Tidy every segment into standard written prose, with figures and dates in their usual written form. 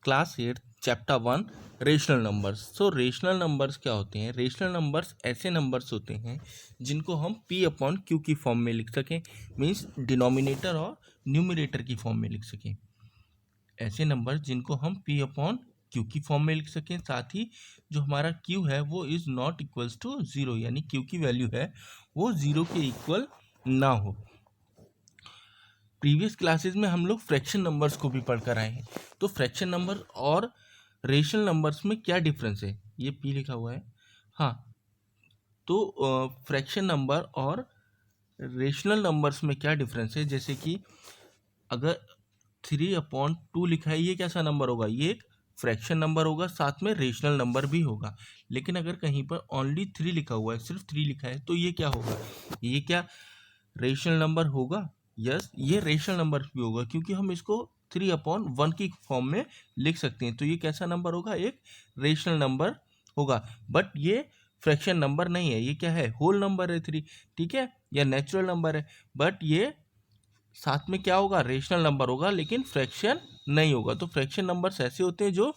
Class 8 chapter 1 rational numbers. So rational numbers क्या होते हैं? रेशनल नंबर्स ऐसे नंबर्स होते हैं जिनको हम p अपॉन q की फॉर्म में लिख सकें, मीन्स डिनोमिनेटर और न्यूमरेटर की फॉर्म में लिख सकें। ऐसे नंबर जिनको हम p अपॉन q की फॉर्म में लिख सकें, साथ ही जो हमारा q है वो is not equals to zero, यानी q की वैल्यू है वो ज़ीरो के इक्वल ना हो। प्रीवियस क्लासेस में हम लोग फ्रैक्शन नंबर्स को भी पढ़कर आए हैं। तो फ्रैक्शन नंबर और रेशनल नंबर्स में क्या डिफरेंस है? ये पी लिखा हुआ है। हाँ, तो फ्रैक्शन नंबर और रेशनल नंबर्स में क्या डिफरेंस है? जैसे कि अगर 3/2 लिखा है, ये कैसा नंबर होगा? ये एक फ्रैक्शन नंबर होगा, साथ में रेशनल नंबर भी होगा। लेकिन अगर कहीं पर ओनली 3 लिखा हुआ है, सिर्फ 3 लिखा है, तो ये क्या होगा? ये क्या रेशनल नंबर होगा? यस, ये रेशनल नंबर भी होगा, क्योंकि हम इसको 3/1 की फॉर्म में लिख सकते हैं। तो ये कैसा नंबर होगा? एक रेशनल नंबर होगा। बट ये फ्रैक्शन नंबर नहीं है, ये क्या है? होल नंबर है 3, ठीक है, या नेचुरल नंबर है। बट ये साथ में क्या होगा? रेशनल नंबर होगा, लेकिन फ्रैक्शन नहीं होगा। तो फ्रैक्शन नंबर्स ऐसे होते हैं जो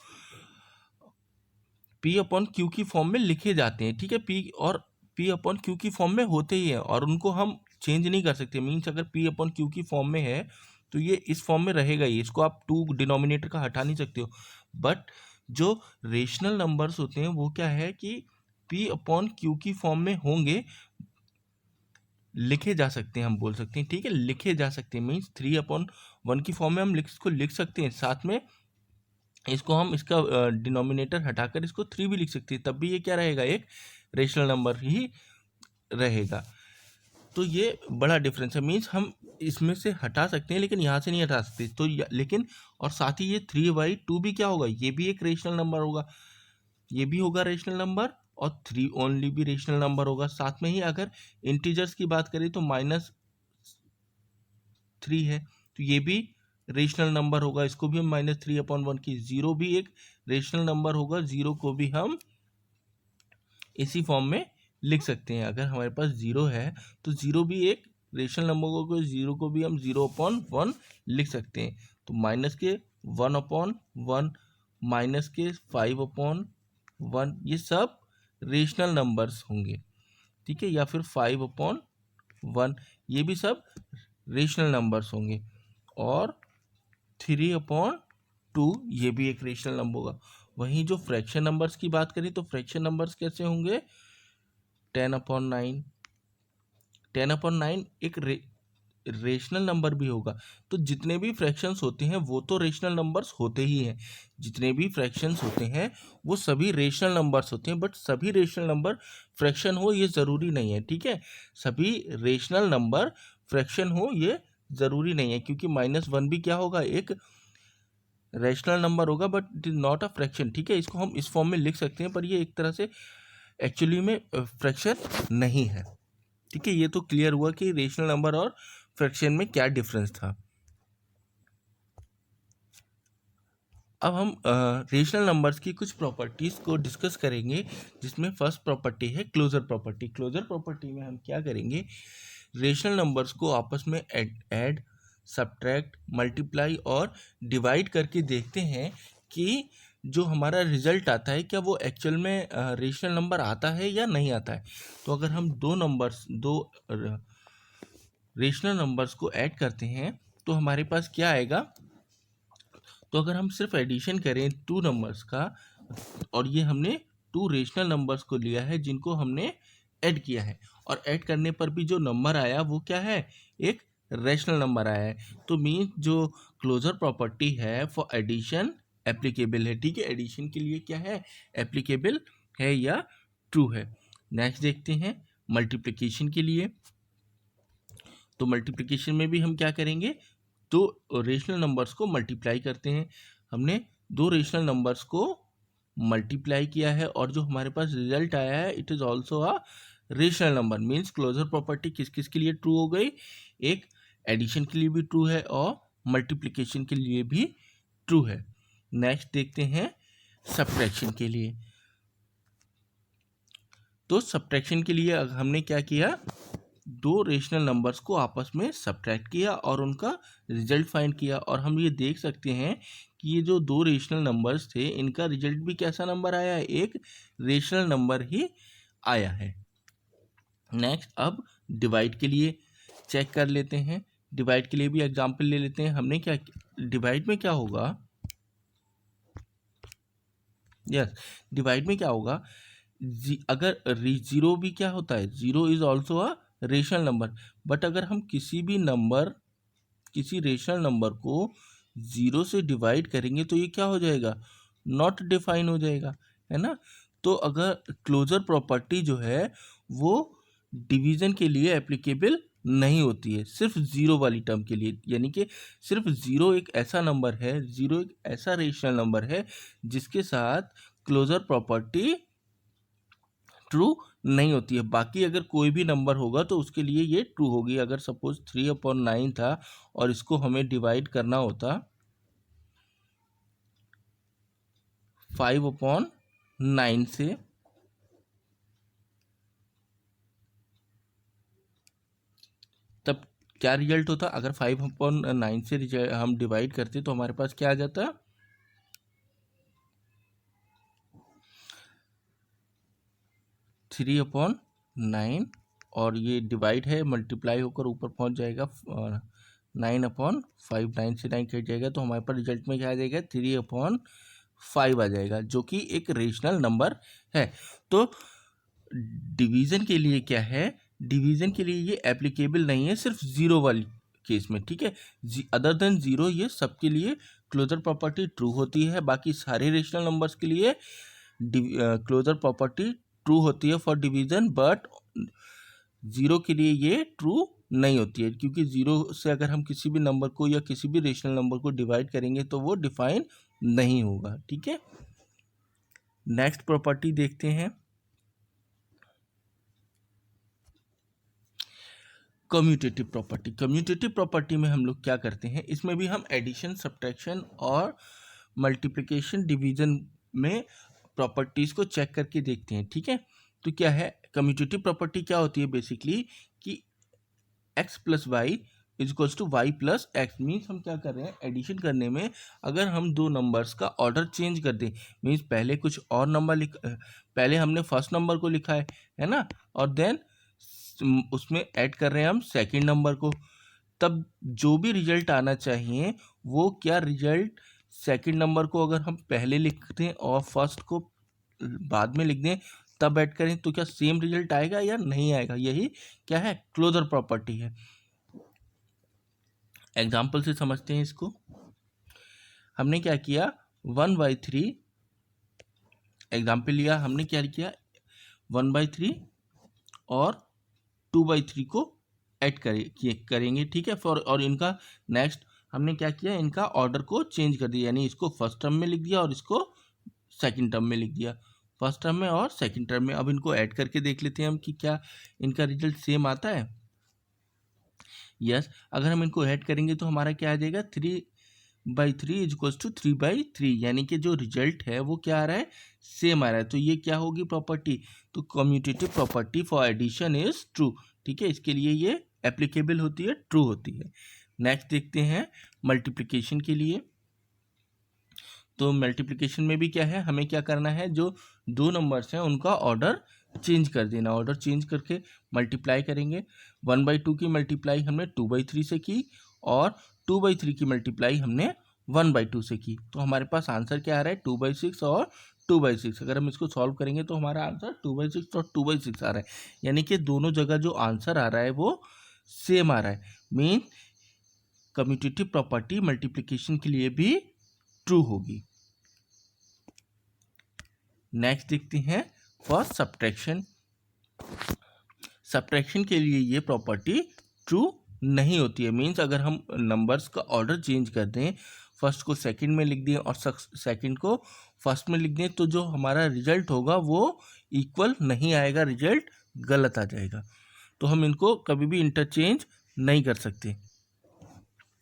p अपॉन क्यू की फॉर्म में लिखे जाते हैं, ठीक है, p अपॉन क्यू की फॉर्म में होते ही है और उनको हम चेंज नहीं कर सकते। मीन्स अगर p अपॉन क्यू की फॉर्म में है तो ये इस फॉर्म में रहेगा ही, इसको आप 2 डिनोमिनेटर का हटा नहीं सकते हो। बट जो रेशनल नंबर्स होते हैं वो क्या है कि p अपॉन क्यू की फॉर्म में होंगे, लिखे जा सकते हैं, हम बोल सकते हैं, ठीक है, लिखे जा सकते हैं। मीन्स 3/1 की फॉर्म में हम इसको लिख सकते हैं, साथ में इसको हम इसका डिनोमिनेटर हटाकर इसको 3 भी लिख सकते हैं, तब भी ये क्या रहेगा? एक रेशनल नंबर ही रहेगा। तो ये बड़ा डिफरेंस है। मीन्स हम इसमें से हटा सकते हैं लेकिन यहाँ से नहीं हटा सकते। तो लेकिन और साथ ही ये 3/2 भी क्या होगा? ये भी एक रेशनल नंबर होगा, ये भी होगा रेशनल नंबर, और 3 ओनली भी रेशनल नंबर होगा। साथ में ही अगर इंटीजर्स की बात करें तो -3 है, तो ये भी रेशनल नंबर होगा, इसको भी हम -3/1 की। 0 भी एक रेशनल नंबर होगा, 0 को भी हम इसी फॉर्म में लिख सकते हैं। अगर हमारे पास 0 है तो 0 भी एक रेशनल नंबर होगा, 0 को भी हम 0/1 लिख सकते हैं। तो माइनस के 1/1, माइनस के 5/1, ये सब रेशनल नंबर्स होंगे, ठीक है, या फिर 5/1, ये भी सब रेशनल नंबर्स होंगे। और 3/2 ये भी एक रेशनल नंबर होगा। वहीं जो फ्रैक्शन नंबर्स की बात करें तो फ्रैक्शन नंबर्स कैसे होंगे? 10/9, 10/9 एक रेशनल नंबर भी होगा। तो जितने भी फ्रैक्शंस होते हैं वो तो रेशनल नंबर्स होते ही हैं, जितने भी फ्रैक्शंस होते हैं वो सभी रेशनल नंबर्स होते हैं। बट सभी रेशनल नंबर फ्रैक्शन हो ये ज़रूरी नहीं है, ठीक है, सभी रेशनल नंबर फ्रैक्शन हो ये ज़रूरी नहीं है, क्योंकि -1 भी क्या होगा? एक रैशनल नंबर होगा, but it is not a fraction, ठीक है। इसको हम इस फॉर्म में लिख सकते हैं, पर ये एक तरह से एक्चुअली में फ्रैक्शन नहीं है, ठीक है। ये तो क्लियर हुआ कि रेशनल नंबर और फ्रैक्शन में क्या डिफरेंस था। अब हम रेशनल नंबर्स की कुछ प्रॉपर्टीज़ को डिस्कस करेंगे, जिसमें फर्स्ट प्रॉपर्टी है क्लोजर प्रॉपर्टी। क्लोजर प्रॉपर्टी में हम क्या करेंगे? रेशनल नंबर्स को आपस में ऐड, सब्ट्रैक्ट, मल्टीप्लाई और डिवाइड करके देखते हैं कि जो हमारा रिजल्ट आता है क्या वो एक्चुअल में रेशनल नंबर आता है या नहीं आता है। तो अगर हम दो रेशनल नंबर्स को ऐड करते हैं तो हमारे पास क्या आएगा? तो अगर हम सिर्फ एडिशन करें 2 नंबर्स का, और ये हमने 2 रेशनल नंबर्स को लिया है जिनको हमने ऐड किया है, और ऐड करने पर भी जो नंबर आया वो क्या है? एक रेशनल नंबर आया है। तो मीन जो क्लोजर प्रॉपर्टी है फॉर एडिशन एप्लीकेबल है, ठीक है, एडिशन के लिए क्या है? एप्लीकेबल है या ट्रू है। नेक्स्ट देखते हैं मल्टीप्लिकेशन के लिए। तो मल्टीप्लिकेशन में भी हम क्या करेंगे? दो रेशनल नंबर्स को मल्टीप्लाई करते हैं। हमने 2 रेशनल नंबर्स को मल्टीप्लाई किया है और जो हमारे पास रिजल्ट आया है it is also a rational number. Means closure property किस किस के लिए ट्रू हो गई? एक एडिशन के लिए भी ट्रू है और मल्टीप्लिकेशन के लिए भी ट्रू है। नेक्स्ट देखते हैं सब्ट्रैक्शन के लिए। तो सब्ट्रैक्शन के लिए हमने क्या किया? दो रेशनल नंबर्स को आपस में सब्ट्रैक्ट किया और उनका रिजल्ट फाइंड किया, और हम ये देख सकते हैं कि ये जो दो रेशनल नंबर्स थे इनका रिजल्ट भी कैसा नंबर आया है, एक रेशनल नंबर ही आया है। नेक्स्ट अब डिवाइड के लिए चेक कर लेते हैं। डिवाइड के लिए भी एग्जांपल ले लेते हैं। हमने क्या, डिवाइड में क्या होगा, डिवाइड में क्या होगा, अगर जीरो भी क्या होता है, zero is also a rational number, but अगर हम किसी रेशनल नंबर को जीरो से डिवाइड करेंगे तो ये क्या हो जाएगा, नॉट डिफाइन हो जाएगा, है ना। तो अगर क्लोजर प्रॉपर्टी जो है वो डिवीजन के लिए एप्लीकेबल नहीं होती है, सिर्फ जीरो वाली टर्म के लिए, यानी कि सिर्फ जीरो एक ऐसा नंबर है, जीरो एक ऐसा रेशनल नंबर है जिसके साथ क्लोजर प्रॉपर्टी ट्रू नहीं होती है। बाकी अगर कोई भी नंबर होगा तो उसके लिए ये ट्रू होगी। अगर सपोज 3/9 था और इसको हमें डिवाइड करना होता 5/9 से, तब क्या रिजल्ट होता, अगर 5/9 से हम डिवाइड करते तो हमारे पास क्या आ जाता, 3/9, और ये डिवाइड है, मल्टीप्लाई होकर ऊपर पहुंच जाएगा 9/5, 9 से 9 कट जाएगा तो हमारे पास रिजल्ट में क्या आ जाएगा, 3/5 आ जाएगा, जो कि एक रेशनल नंबर है। तो डिवीजन के लिए क्या है, डिवीजन के लिए ये एप्लीकेबल नहीं है, सिर्फ जीरो वाली केस में, ठीक है। अदर देन जीरो ये सबके लिए क्लोजर प्रॉपर्टी ट्रू होती है। बाकी सारे रेशनल नंबर्स के लिए क्लोजर प्रॉपर्टी ट्रू होती है फॉर डिवीजन, बट जीरो के लिए ये ट्रू नहीं होती है, क्योंकि जीरो से अगर हम किसी भी नंबर को या किसी भी रेशनल नंबर को डिवाइड करेंगे तो वो डिफाइन नहीं होगा, ठीक है। नेक्स्ट प्रॉपर्टी देखते हैं, कम्यूटेटिव प्रॉपर्टी। कम्यूटेटिव प्रॉपर्टी में हम लोग क्या करते हैं, इसमें भी हम एडिशन, सब्ट्रैक्शन और मल्टीप्लिकेशन, डिवीजन में प्रॉपर्टीज को चेक करके देखते हैं, ठीक है। तो क्या है, कम्यूटेटिव प्रॉपर्टी क्या होती है बेसिकली कि x plus y is equals to y plus x. Means हम क्या कर रहे हैं, एडिशन करने में अगर हम दो नंबर्स का ऑर्डर चेंज कर दें, मीन्स पहले कुछ और नंबर पहले हमने फर्स्ट नंबर को लिखा है ना, और देन उसमें ऐड कर रहे हैं हम सेकंड नंबर को, तब जो भी रिजल्ट आना चाहिए वो क्या, रिजल्ट सेकंड नंबर को अगर हम पहले लिख दें और फर्स्ट को बाद में लिख दें तब ऐड करें तो क्या सेम रिजल्ट आएगा या नहीं आएगा, यही क्या है, क्लोजर प्रॉपर्टी है। एग्जाम्पल से समझते हैं इसको। हमने क्या किया, 1/3 एग्जाम्पल लिया, हमने क्या किया, 1/3 और 2/3 को ऐड करेंगे, ठीक है। और इनका नेक्स्ट हमने क्या किया, इनका ऑर्डर को चेंज कर दिया, यानी इसको फर्स्ट टर्म में लिख दिया और इसको सेकंड टर्म में लिख दिया, फर्स्ट टर्म में और सेकंड टर्म में। अब इनको ऐड करके देख लेते हैं हम कि क्या इनका रिजल्ट सेम आता है। यस, अगर हम इनको ऐड करेंगे तो हमारा क्या आ जाएगा, 3/3 इज इक्वल्स टू 3/3, यानी कि जो रिजल्ट है वो क्या आ रहा है, सेम आ रहा है। तो ये क्या होगी प्रॉपर्टी, तो commutative property for addition is true, ठीक है। इसके लिए ये एप्लीकेबल होती है, ट्रू होती है। नेक्स्ट देखते हैं मल्टीप्लिकेशन के लिए। तो मल्टीप्लिकेशन में भी क्या है, हमें क्या करना है, जो दो नंबर्स हैं उनका ऑर्डर चेंज कर देना, ऑर्डर चेंज करके मल्टीप्लाई करेंगे। 1/2 की मल्टीप्लाई हमने 2/3 से की और 2/3 की मल्टीप्लाई हमने 1/2 से की, तो हमारे पास आंसर क्या आ रहा है, 2/6 और 2/6। अगर हम इसको सॉल्व करेंगे तो हमारा आंसर 2/6 और 2/6 आ रहा है, यानी कि दोनों जगह जो आंसर आ रहा है वो सेम आ रहा है। मीन कम्यूटेटिव प्रॉपर्टी मल्टीप्लिकेशन के लिए भी ट्रू होगी। नेक्स्ट देखते हैं फॉर सब्ट्रैक्शन। सब्ट्रैक्शन के लिए ये प्रॉपर्टी ट्रू नहीं होती है। मीन्स अगर हम नंबर्स का ऑर्डर चेंज कर दें, फर्स्ट को सेकंड में लिख दें और सेकंड को फर्स्ट में लिख दें, तो जो हमारा रिजल्ट होगा वो इक्वल नहीं आएगा, रिजल्ट गलत आ जाएगा। तो हम इनको कभी भी इंटरचेंज नहीं कर सकते।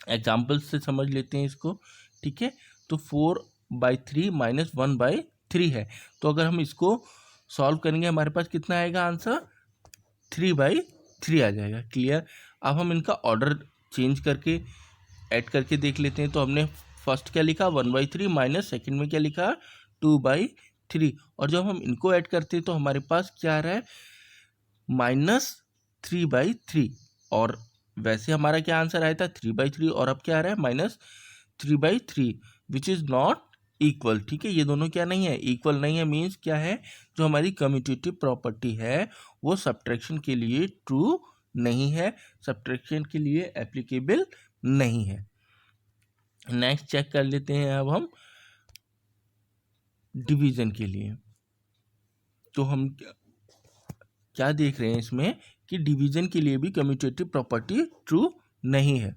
एग्जाम्पल से समझ लेते हैं इसको, ठीक है। तो 4/3 माइनस 1/3 है, तो अगर हम इसको सॉल्व करेंगे हमारे पास कितना आएगा आंसर, 3/3 3 आ जाएगा। क्लियर। अब हम इनका ऑर्डर चेंज करके ऐड करके देख लेते हैं। तो हमने फर्स्ट क्या लिखा 1/3 माइनस सेकेंड में क्या लिखा 2/3, और जब हम इनको ऐड करते हैं तो हमारे पास क्या आ रहा है -3/3, और वैसे हमारा क्या आंसर आया था 3/3, और अब क्या आ रहा है -3/3 विच इज़ नॉट इक्वल। ठीक है, ये दोनों क्या नहीं है, इक्वल नहीं है। मीन्स क्या है, जो हमारी कम्यूटेटिव प्रॉपर्टी है वो सब्ट्रैक्शन के लिए ट्रू नहीं है, सब्ट्रैक्शन के लिए एप्लीकेबल नहीं है। नेक्स्ट चेक कर लेते हैं अब हम डिवीजन के लिए। तो हम क्या देख रहे हैं इसमें कि डिवीजन के लिए भी कम्यूटेटिव प्रॉपर्टी ट्रू नहीं है।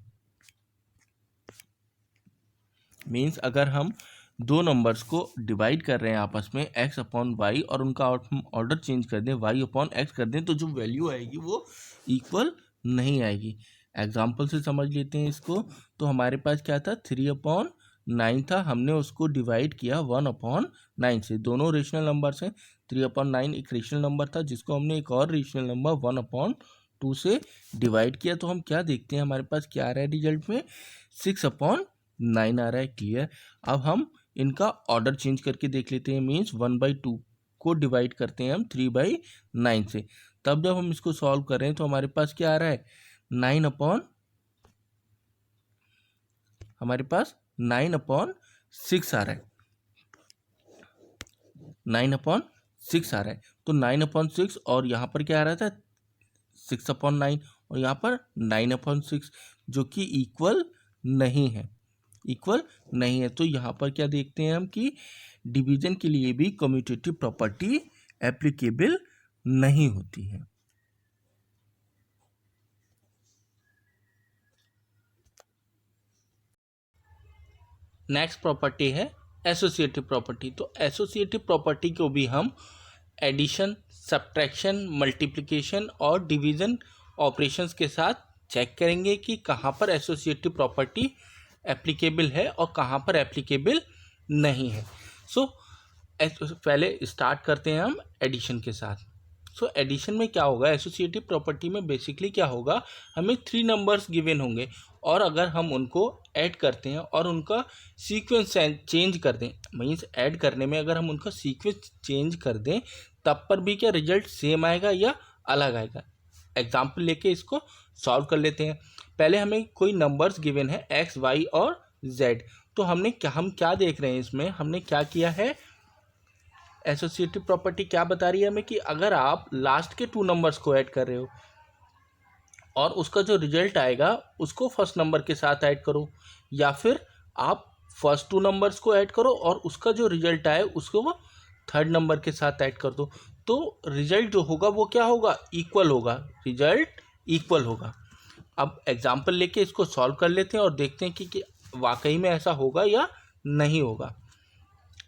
मीन्स अगर हम दो नंबर्स को डिवाइड कर रहे हैं आपस में x/y और उनका ऑर्डर चेंज कर दें y/x कर दें, तो जो वैल्यू आएगी वो इक्वल नहीं आएगी। एग्जाम्पल से समझ लेते हैं इसको। तो हमारे पास क्या था 3/9 था, हमने उसको डिवाइड किया 1/9 से। दोनों रेशनल नंबर्स हैं। 3/9 एक रेशनल नंबर था जिसको हमने एक और रेशनल नंबर 1/2 से डिवाइड किया। तो हम क्या देखते हैं, हमारे पास क्या आ रहा है रिजल्ट में 6/9 आ रहा है। क्लियर। अब हम इनका ऑर्डर चेंज करके देख लेते हैं। मीन्स 1/2 को डिवाइड करते हैं हम 3/9 से। तब जब हम इसको सॉल्व कर रहे हैं तो हमारे पास क्या आ रहा है 9/6 आ रहा है। 9/6 आ रहा है। तो 9/6 और यहाँ पर क्या आ रहा था 6/9 और यहाँ पर 9/6, जो कि इक्वल नहीं है, इक्वल नहीं है। तो यहाँ पर क्या देखते हैं हम कि डिवीजन के लिए भी कम्यूटेटिव प्रॉपर्टी एप्लीकेबल नहीं होती है। नेक्स्ट प्रॉपर्टी है एसोसिएटिव प्रॉपर्टी। तो एसोसिएटिव प्रॉपर्टी को भी हम एडिशन, सब्ट्रैक्शन, मल्टीप्लिकेशन और डिवीजन ऑपरेशंस के साथ चेक करेंगे कि कहाँ पर एसोसिएटिव प्रॉपर्टी एप्लीकेबल है और कहाँ पर एप्लीकेबल नहीं है। सो पहले स्टार्ट करते हैं हम एडिशन के साथ। सो एडिशन में क्या होगा, एसोसिएटिव प्रॉपर्टी में बेसिकली क्या होगा, हमें 3 नंबर्स गिवन होंगे और अगर हम उनको ऐड करते हैं और उनका सीक्वेंस चेंज कर दें, मीन्स ऐड करने में अगर हम उनका सीक्वेंस चेंज कर दें तब पर भी क्या रिजल्ट सेम आएगा या अलग आएगा। एग्जाम्पल लेके इसको सॉल्व कर लेते हैं। पहले हमें कोई नंबर्स गिवन है x, y और z। तो हम क्या देख रहे हैं इसमें, हमने क्या किया है, एसोसिएटिव प्रॉपर्टी क्या बता रही है हमें कि अगर आप लास्ट के 2 नंबर्स को ऐड कर रहे हो और उसका जो रिजल्ट आएगा उसको फर्स्ट नंबर के साथ ऐड करो, या फिर आप फर्स्ट 2 नंबर्स को ऐड करो और उसका जो रिजल्ट आए उसको वो थर्ड नंबर के साथ ऐड कर दो, तो रिजल्ट जो होगा वो क्या होगा, इक्वल होगा, रिजल्ट इक्वल होगा। अब एग्जाम्पल लेके इसको सॉल्व कर लेते हैं और देखते हैं कि वाकई में ऐसा होगा या नहीं होगा।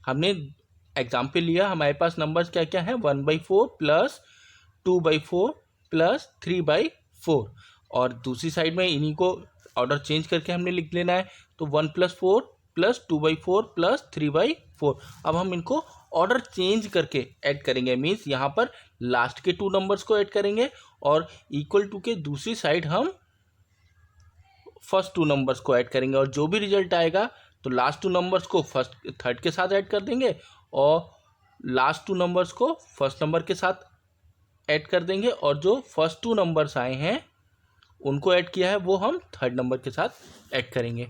हमने एग्जाम्पल लिया, हमारे पास नंबर्स क्या क्या है 1/4 प्लस 2/4 प्लस 3/4, और दूसरी साइड में इन्हीं को ऑर्डर चेंज करके हमने लिख लेना है। तो 1 + 4 प्लस 2/4 प्लस 3/4। अब हम इनको ऑर्डर चेंज करके ऐड करेंगे। मीन्स यहाँ पर लास्ट के 2 नंबर्स को ऐड करेंगे और इक्वल टू के दूसरी साइड हम फर्स्ट 2 नंबर्स को ऐड करेंगे, और जो भी रिजल्ट आएगा तो लास्ट 2 नंबर्स को फर्स्ट थर्ड के साथ ऐड कर देंगे और लास्ट 2 नंबर्स को फर्स्ट नंबर के साथ ऐड कर देंगे, और जो फर्स्ट 2 नंबर्स आए हैं उनको ऐड किया है वो हम थर्ड नंबर के साथ ऐड करेंगे।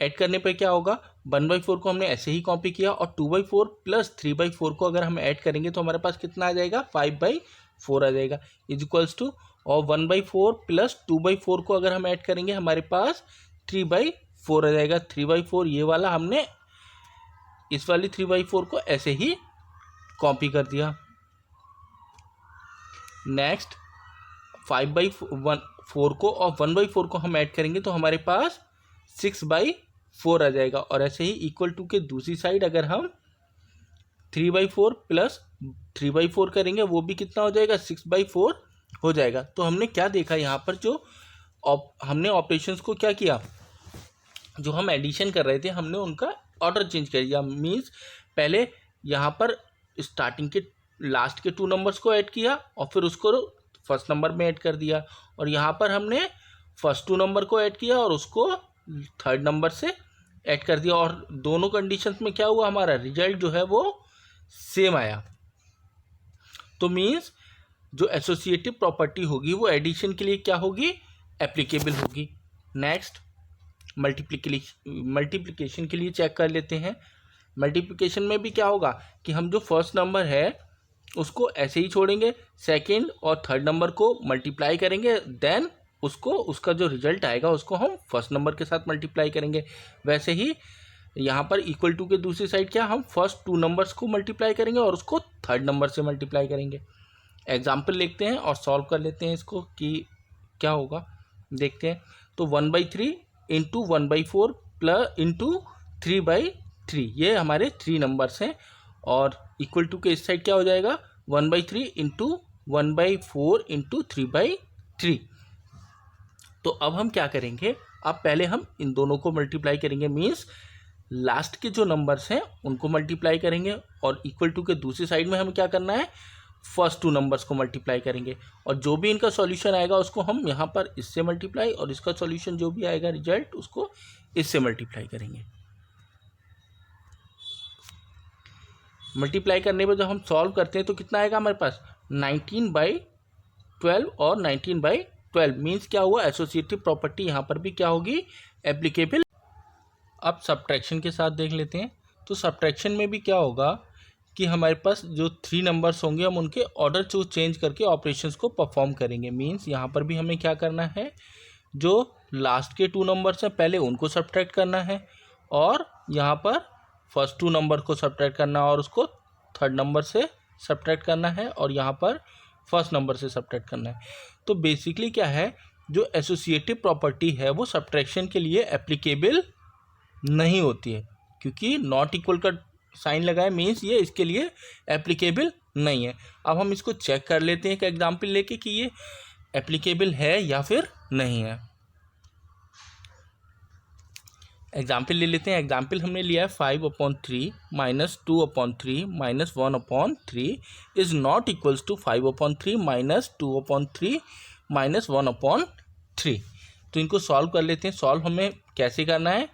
ऐड करने पे क्या होगा, 1/4 को हमने ऐसे ही कॉपी किया और 2/4 प्लस 3/4 को अगर हम ऐड करेंगे तो हमारे पास कितना आ जाएगा 5/4 आ जाएगा, इज इक्वल्स टू, और 1/4 प्लस 2/4 को अगर हम ऐड करेंगे हमारे पास 3/4 आ जाएगा। 3/4 ये वाला हमने इस वाली 3/4 को ऐसे ही कॉपी कर दिया। नेक्स्ट 5/4 को और 1/4 को हम ऐड करेंगे तो हमारे पास 6/4 आ जाएगा, और ऐसे ही इक्वल टू के दूसरी साइड अगर हम 3/4 प्लस 3/4 करेंगे वो भी कितना हो जाएगा 6/4 हो जाएगा। तो हमने क्या देखा यहाँ पर, जो हमने ऑपरेशंस को क्या किया, जो हम एडिशन कर रहे थे हमने उनका ऑर्डर चेंज कर दिया। मीन्स पहले यहाँ पर स्टार्टिंग के लास्ट के 2 नंबर्स को ऐड किया और फिर उसको फर्स्ट नंबर में ऐड कर दिया, और यहाँ पर हमने फर्स्ट 2 नंबर को ऐड किया और उसको थर्ड नंबर से ऐड कर दिया, और दोनों कंडीशंस में क्या हुआ, हमारा रिजल्ट जो है वो सेम आया। तो मीन्स जो एसोसिएटिव प्रॉपर्टी होगी वो एडिशन के लिए क्या होगी, एप्लीकेबल होगी। नेक्स्ट मल्टीप्लिकेशन के लिए चेक कर लेते हैं। मल्टीप्लिकेशन में भी क्या होगा कि हम जो फर्स्ट नंबर है उसको ऐसे ही छोड़ेंगे, सेकंड और थर्ड नंबर को मल्टीप्लाई करेंगे, देन उसका जो रिजल्ट आएगा उसको हम फर्स्ट नंबर के साथ मल्टीप्लाई करेंगे। वैसे ही यहाँ पर इक्वल टू के दूसरी साइड क्या, हम फर्स्ट 2 नंबर्स को मल्टीप्लाई करेंगे और उसको थर्ड नंबर से मल्टीप्लाई करेंगे। एग्जाम्पल लिखते हैं और सॉल्व कर लेते हैं इसको कि क्या होगा, देखते हैं। तो 1/3 इंटू 1/4 प्लस इंटू 3/3, ये हमारे 3 नंबर्स हैं, और इक्वल टू के इस साइड क्या हो जाएगा, 1/3 इंटू 1/4 इंटू 3/3। तो अब हम क्या करेंगे, अब पहले हम इन दोनों को मल्टीप्लाई करेंगे, मीन्स लास्ट के जो नंबर्स हैं उनको मल्टीप्लाई करेंगे, और इक्वल टू के दूसरी साइड में हमें क्या करना है, फर्स्ट 2 नंबर्स को मल्टीप्लाई करेंगे, और जो भी इनका सॉल्यूशन आएगा उसको हम यहाँ पर इससे मल्टीप्लाई, और इसका सॉल्यूशन जो भी आएगा रिजल्ट उसको इससे मल्टीप्लाई करेंगे। मल्टीप्लाई करने पर जब हम सॉल्व करते हैं तो कितना आएगा हमारे पास, 19/12 और 19/12, मीन्स क्या हुआ, एसोसिएटिव प्रॉपर्टी यहाँ पर भी क्या होगी, एप्लीकेबल। अब सब्ट्रैक्शन के साथ देख लेते हैं। तो सब्ट्रैक्शन में भी क्या होगा कि हमारे पास जो 3 नंबर्स होंगे हम उनके ऑर्डर चेंज करके ऑपरेशंस को परफॉर्म करेंगे। मीन्स यहाँ पर भी हमें क्या करना है, जो लास्ट के 2 नंबर्स हैं पहले उनको सब्ट्रैक्ट करना है, और यहाँ पर फर्स्ट 2 नंबर को सब्ट्रैक्ट करना है और उसको थर्ड नंबर से सब्ट्रैक्ट करना है, और यहाँ पर फर्स्ट नंबर से सब्ट्रैक्ट करना है। तो बेसिकली क्या है, जो एसोसिएटिव प्रॉपर्टी है वो सब्ट्रैक्शन के लिए एप्लीकेबल नहीं होती है, क्योंकि नॉट इक्वल का साइन लगा है, मीन्स ये इसके लिए एप्लीकेबल नहीं है। अब हम इसको चेक कर लेते हैं एक एग्जाम्पल लेके कि ये एप्लीकेबल है या फिर नहीं है। एग्जाम्पल ले लेते हैं। एग्जाम्पल हमने लिया है 5/3 minus 2/3 minus 1/3 is not equals to 5/3 minus 2/3 minus 1/3। तो इनको सॉल्व कर लेते हैं। सॉल्व हमें कैसे करना है,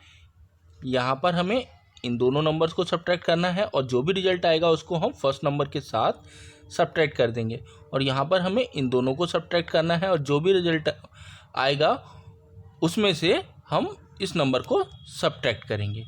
यहाँ पर हमें इन दोनों नंबर्स को सब्ट्रैक्ट करना है, और जो भी रिजल्ट आएगा उसको हम फर्स्ट नंबर के साथ सब्ट्रैक्ट कर देंगे, और यहाँ पर हमें इन दोनों को सब्ट्रैक्ट करना है, और जो भी रिजल्ट आएगा उसमें से हम इस नंबर को सब्ट्रैक्ट करेंगे।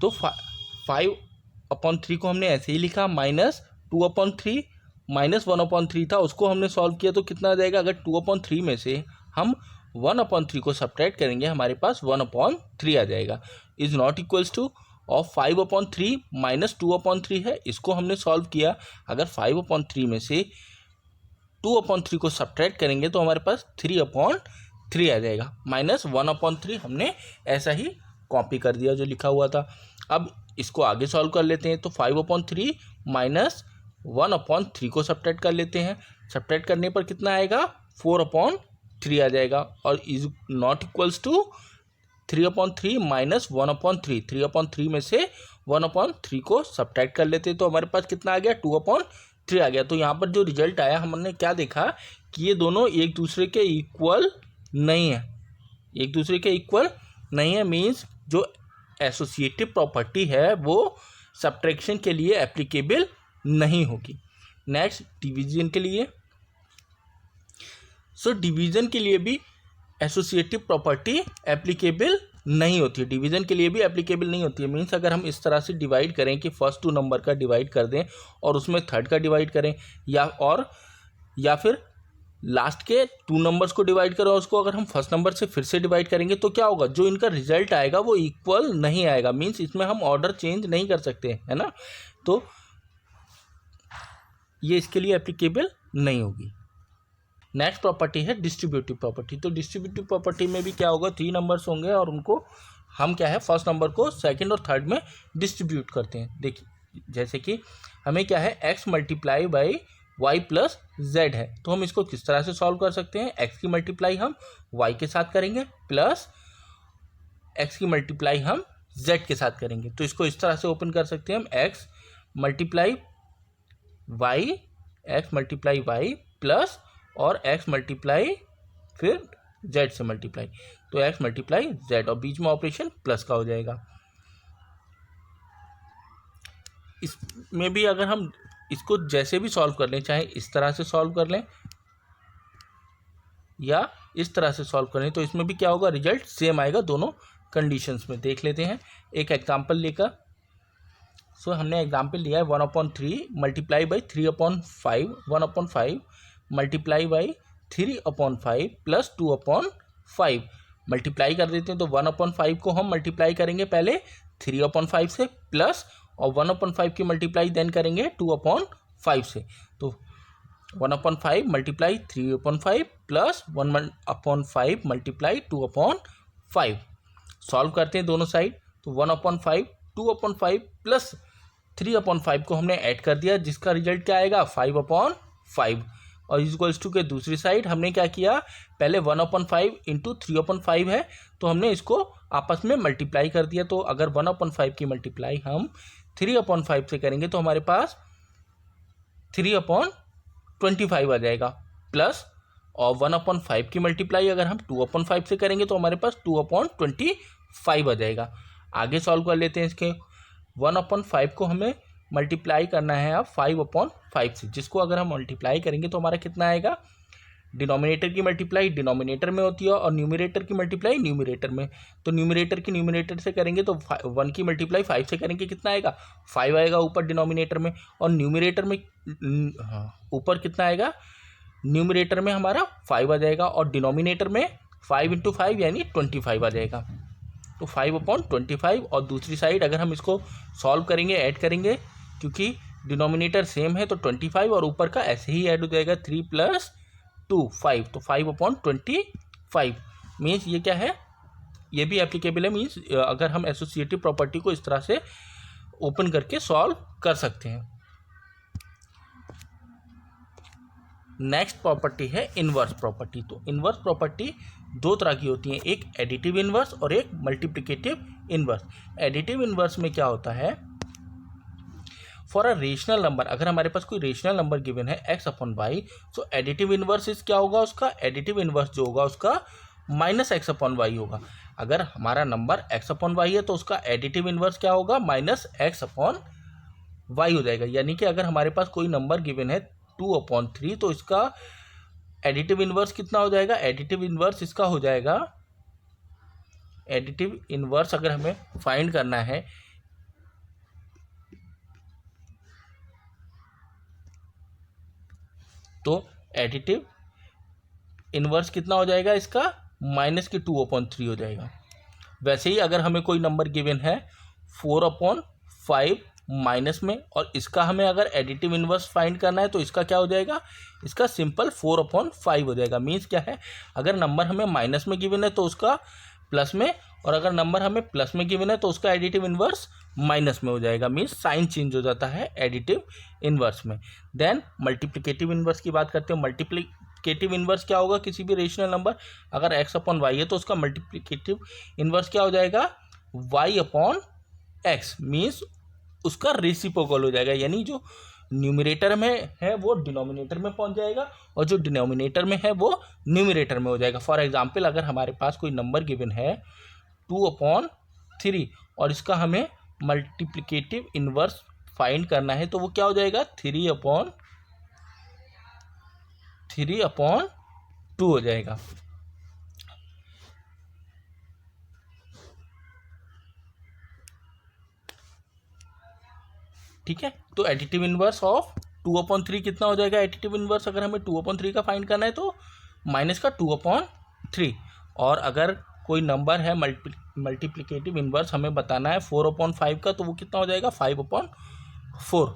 तो 5/3 को हमने ऐसे ही लिखा, माइनस 2/3 माइनस 1/3 था, उसको हमने सॉल्व किया तो कितना आ जाएगा, अगर 2/3 में से हम 1/3 को सब्ट्रैक्ट करेंगे हमारे पास 1/3 आ जाएगा। Is not equals two of 5/3 minus 2/3 है, इसको हमने सॉल्व किया। अगर 5/3 में से 2/3 को सब्ट्रैक्ट करेंगे तो हमारे पास 3/3 आ जाएगा, माइनस 1/3 हमने ऐसा ही कॉपी कर दिया जो लिखा हुआ था। अब इसको आगे सॉल्व कर लेते हैं। तो 5/3 माइनस 1/3 को सब्ट्रैक्ट कर लेते हैं। सब्ट्रैक्ट करने पर कितना आएगा, 4/3 आ जाएगा, और is not equals to 3/3 minus 1/3। 3/3 में से 1/3 को सब्ट्रैक्ट कर लेते हैं तो हमारे पास कितना आ गया, 2/3 आ गया। तो यहाँ पर जो रिजल्ट आया हमने क्या देखा कि ये दोनों एक दूसरे के इक्वल नहीं है, एक दूसरे के इक्वल नहीं है, मीन्स जो एसोसिएटिव प्रॉपर्टी है वो सब्ट्रैक्शन के लिए एप्लीकेबल नहीं होगी। नेक्स्ट डिवीजन के लिए। सो डिवीजन के लिए भी एसोसिएटिव प्रॉपर्टी एप्लीकेबल नहीं होती है, डिवीजन के लिए भी एप्लीकेबल नहीं होती है। मीन्स अगर हम इस तरह से डिवाइड करें कि फर्स्ट 2 नंबर का डिवाइड कर दें और उसमें थर्ड का डिवाइड करें, या फिर लास्ट के 2 नंबर्स को डिवाइड करें और उसको अगर हम फर्स्ट नंबर से फिर से डिवाइड करेंगे तो क्या होगा, जो इनका रिजल्ट आएगा वो इक्वल नहीं आएगा। मीन्स इसमें हम ऑर्डर चेंज नहीं कर सकते, है ना, तो ये इसके लिए एप्लीकेबल नहीं होगी। नेक्स्ट प्रॉपर्टी है डिस्ट्रीब्यूटिव प्रॉपर्टी। तो डिस्ट्रीब्यूटिव प्रॉपर्टी में भी क्या होगा, 3 नंबर्स होंगे और उनको हम क्या है, फर्स्ट नंबर को सेकंड और थर्ड में डिस्ट्रीब्यूट करते हैं। देखिए जैसे कि हमें क्या है, x multiply by y plus z है, तो हम इसको किस तरह से सॉल्व कर सकते हैं, x की मल्टीप्लाई हम y के साथ करेंगे प्लस x की मल्टीप्लाई हम z के साथ करेंगे। तो इसको इस तरह से ओपन कर सकते हैं हम, x मल्टीप्लाई y प्लस और x मल्टीप्लाई फिर z से मल्टीप्लाई, तो x मल्टीप्लाई z और बीच में ऑपरेशन प्लस का हो जाएगा। इसमें भी अगर हम इसको जैसे भी सॉल्व कर लें, चाहे इस तरह से सॉल्व कर लें या इस तरह से सॉल्व करें, तो इसमें भी क्या होगा, रिजल्ट सेम आएगा दोनों कंडीशंस में। देख लेते हैं एक एग्जांपल लेकर। सो हमने एग्जांपल लिया है 1/3 multiply by 3/5, 1/5 multiply by 3/5 plus 2/5 multiply कर देते हैं। तो 1/5 को हम मल्टीप्लाई करेंगे पहले 3/5 से प्लस, और 1/5 की मल्टीप्लाई देन करेंगे 2/5 से। तो 1/5 मल्टीप्लाई 3/5 प्लस 1/5 मल्टीप्लाई 2/5। सॉल्व करते हैं दोनों साइड। तो 1/5 2/5 प्लस 3/5 को हमने ऐड कर दिया, जिसका रिजल्ट क्या आएगा 5/5। और इक्वल्स टू के दूसरी साइड हमने क्या किया, पहले 1/5 इंटू 3/5 है, तो हमने इसको आपस में मल्टीप्लाई कर दिया। तो अगर 1/5 की मल्टीप्लाई हम 3/5 से करेंगे तो हमारे पास 3/25 आ जाएगा, प्लस और 1/5 की मल्टीप्लाई अगर हम 2/5 से करेंगे तो हमारे पास 2/25 आ जाएगा। आगे सॉल्व कर लेते हैं इसके। 1/5 को हमें मल्टीप्लाई करना है अब 5/5 से, जिसको अगर हम मल्टीप्लाई करेंगे तो हमारा कितना आएगा, डिनोमिनेटर की मल्टीप्लाई डिनोमिनेटर में होती है और न्यूमरेटर की मल्टीप्लाई न्यूमरेटर में। तो न्यूमरेटर की न्यूमरेटर से करेंगे तो 1 की मल्टीप्लाई 5 से करेंगे, कितना आएगा 5 आएगा ऊपर डिनोमिनेटर में, और न्यूमरेटर में ऊपर कितना आएगा, न्यूमरेटर में हमारा 5 आ जाएगा और डिनोमिनेटर में 5 इंटू 5 यानी 25 आ जाएगा। तो 5/25। और दूसरी साइड अगर हम इसको सॉल्व करेंगे, ऐड करेंगे, क्योंकि डिनोमिनेटर सेम है तो 25 और ऊपर का ऐसे ही ऐड हो जाएगा 3 + 2 5, तो 5/25 मीन्स ये क्या है, ये भी एप्लीकेबल है। मीन्स अगर हम एसोसिएटिव प्रॉपर्टी को इस तरह से ओपन करके सॉल्व कर सकते हैं। नेक्स्ट प्रॉपर्टी है इन्वर्स प्रॉपर्टी। तो इन्वर्स प्रॉपर्टी दो तरह की होती हैं, एक एडिटिव इन्वर्स और एक मल्टीप्लिकेटिव इन्वर्स। एडिटिव इन्वर्स में क्या होता है, फॉर अ रेशनल नंबर, अगर हमारे पास कोई रेशनल नंबर गिवन है x/y, तो एडिटिव इन्वर्स इस क्या होगा, उसका एडिटिव इन्वर्स जो होगा उसका -x/y होगा। अगर हमारा नंबर x/y है तो उसका एडिटिव इन्वर्स क्या होगा, -x/y हो जाएगा। यानी कि अगर हमारे पास कोई नंबर गिवन है 2/3, तो इसका एडिटिव इन्वर्स कितना हो जाएगा, एडिटिव इन्वर्स इसका हो जाएगा, एडिटिव इन्वर्स अगर हमें फाइंड करना है तो एडिटिव इन्वर्स कितना हो जाएगा इसका, -2/3 हो जाएगा। वैसे ही अगर हमें कोई नंबर गिवन है 4/5 माइनस में, और इसका हमें अगर एडिटिव इन्वर्स फाइंड करना है तो इसका क्या हो जाएगा, इसका सिंपल 4/5 हो जाएगा। मीन्स क्या है, अगर नंबर हमें माइनस में गिवन है तो उसका प्लस में, और अगर नंबर हमें प्लस में गिवन है तो उसका एडिटिव इन्वर्स माइनस में हो जाएगा। मीन्स साइन चेंज हो जाता है एडिटिव इन्वर्स में। देन मल्टीप्लिकेटिव इन्वर्स की बात करते हैं। मल्टीप्लिकेटिव इन्वर्स क्या होगा, किसी भी रेशनल नंबर अगर x/y है तो उसका मल्टीप्लिकेटिव इन्वर्स क्या हो जाएगा, y/x। मीन्स उसका रेसिप्रोकल हो जाएगा, यानी जो न्यूमरेटर में है वो डिनोमिनेटर में पहुंच जाएगा और जो डिनोमिनेटर में है वो न्यूमरेटर में हो जाएगा। फॉर एग्जांपल अगर हमारे पास कोई नंबर गिवन है 2/3 और इसका हमें मल्टीप्लिकेटिव इन्वर्स फाइंड करना है तो वो क्या हो जाएगा, 3/2 हो जाएगा। ठीक है, तो एडिटिव इन्वर्स ऑफ 2/3 कितना हो जाएगा, एडिटिव इन्वर्स अगर हमें 2/3 का फाइंड करना है तो माइनस का 2/3, और अगर कोई नंबर है मल्टीप्लिकेटिव इन्वर्स हमें बताना है 4/5 का, तो वो कितना हो जाएगा, 5/4।